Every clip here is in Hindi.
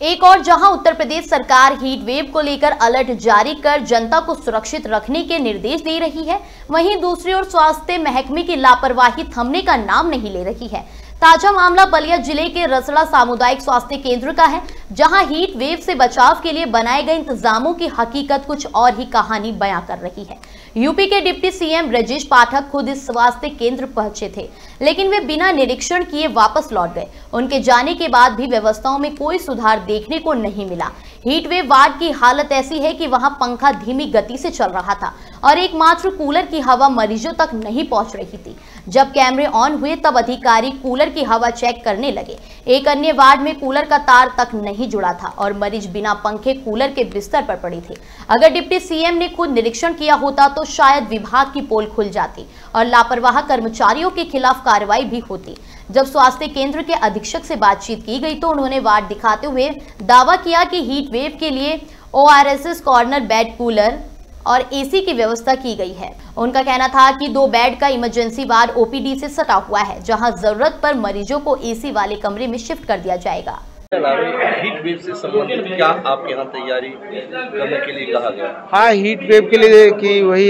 एक और जहां उत्तर प्रदेश सरकार हीट वेव को लेकर अलर्ट जारी कर जनता को सुरक्षित रखने के निर्देश दे रही है, वहीं दूसरी ओर स्वास्थ्य महकमे की लापरवाही थमने का नाम नहीं ले रही है। ताजा मामला बलिया जिले के रसड़ा सामुदायिक स्वास्थ्य केंद्र का है, जहां हीट वेव से बचाव के लिए बनाए गए इंतजामों की हकीकत कुछ और ही कहानी बयां कर रही है। यूपी के डिप्टी सीएम ब्रजेश पाठक खुद इस स्वास्थ्य केंद्र पहुंचे थे, लेकिन वे बिना निरीक्षण किए वापस लौट गए। उनके जाने के बाद भी व्यवस्थाओं में कोई सुधार देखने को नहीं मिला। हीट वेव वार्ड की हालत ऐसी है कि वहां पंखा धीमी गति से चल रहा था और एकमात्र कूलर की हवा मरीजों तक नहीं पहुंच रही थी। जब कैमरे ऑन हुए तब अधिकारी कूलर की हवा चेक करने लगे। एक अन्य वार्ड में कूलर का तार तक नहीं जुड़ा था और मरीज बिना पंखे कूलर के बिस्तर पर पड़ी थी। अगर डिप्टी सीएम ने खुद निरीक्षण किया होता तो शायद विभाग की पोल खुल जाती और लापरवाह कर्मचारियों के खिलाफ कार्रवाई भी होती। जब स्वास्थ्य केंद्र के अधीक्षक से बातचीत की गई तो उन्होंने वार्ड दिखाते हुए दावा किया कि हीट वेव के लिए ORSS कॉर्नर बेड, कूलर और एसी की व्यवस्था की गई है। उनका कहना था कि 2 बेड का इमरजेंसी वार्ड OPD से सटा हुआ है, जहां जरूरत पर मरीजों को एसी वाले कमरे में शिफ्ट कर दिया जाएगा। हीट वेव से संबंधित क्या आपके यहाँ तैयारी करने के लिए कहा गया? हाँ, हीट वेव के लिए कि वही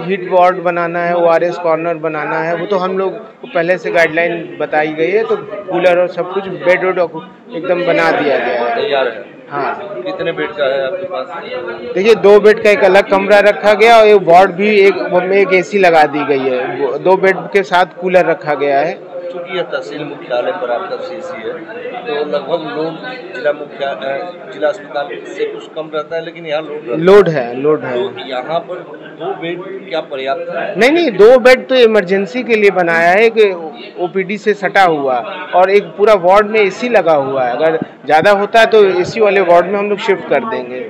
हीट वार्ड बनाना है, ORS कॉर्नर बनाना है। वो तो हम लोग को पहले से गाइडलाइन बताई गई है, तो कूलर और सब कुछ बेड एकदम बना दिया गया है, तैयार है। हाँ। कितने बेड का है आपके पास? देखिए, 2 बेड का एक अलग कमरा रखा गया और एक वार्ड भी एक एसी लगा दी गई है। 2 बेड के साथ कूलर रखा गया है। चूँकि यह तहसील मुख्यालय पर आपका CC है, तो लगभग लोड जिला अस्पताल से कुछ कम रहता है, लेकिन यहाँ लोड है। तो यहाँ पर 2 बेड क्या पर्याप्त है? नहीं, 2 बेड तो इमरजेंसी के लिए बनाया है, कि OPD से सटा हुआ, और एक पूरा वार्ड में एसी लगा हुआ है। अगर ज़्यादा होता है तो एसी वाले वार्ड में हम लोग शिफ्ट कर देंगे।